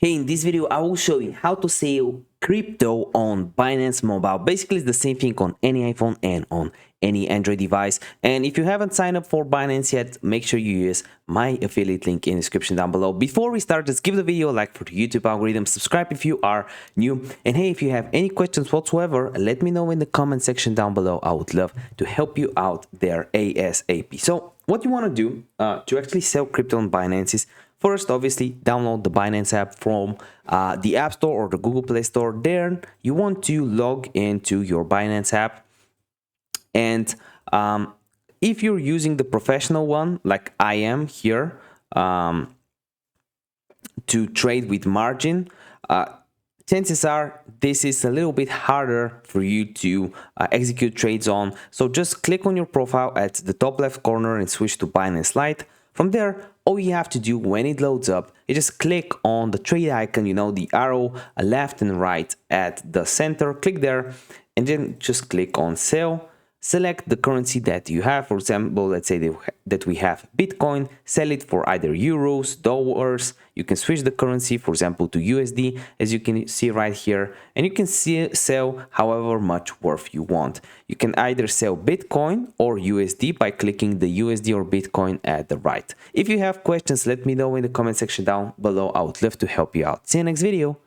Hey, in this video, I will show you how to sell crypto on Binance Mobile. Basically, it's the same thing on any iPhone and on any Android device. And if you haven't signed up for Binance yet, make sure you use my affiliate link in the description down below. Before we start, just give the video a like for the YouTube algorithm, subscribe if you are new. And hey, if you have any questions whatsoever, let me know in the comment section down below. I would love to help you out there ASAP. So what you want to do to actually sell crypto on Binance is, first, obviously, download the Binance app from the App Store or the Google Play Store. Then you want to log into your Binance app. And if you're using the professional one, like I am here, to trade with margin, chances are this is a little bit harder for you to execute trades on. So just click on your profile at the top left corner and switch to Binance Lite. From there, all you have to do when it loads up, you just click on the trade icon, the arrow left and right at the center. Click there and then just click on sell. Select the currency that you have. For example, let's say that we have Bitcoin. Sell it for either euros, dollars. You can switch the currency, for example, to USD, as you can see right here. And you can sell however much worth you want. You can either sell Bitcoin or USD by clicking the USD or Bitcoin at the right. If you have questions, let me know in the comment section down below. I would love to help you out. See you next video.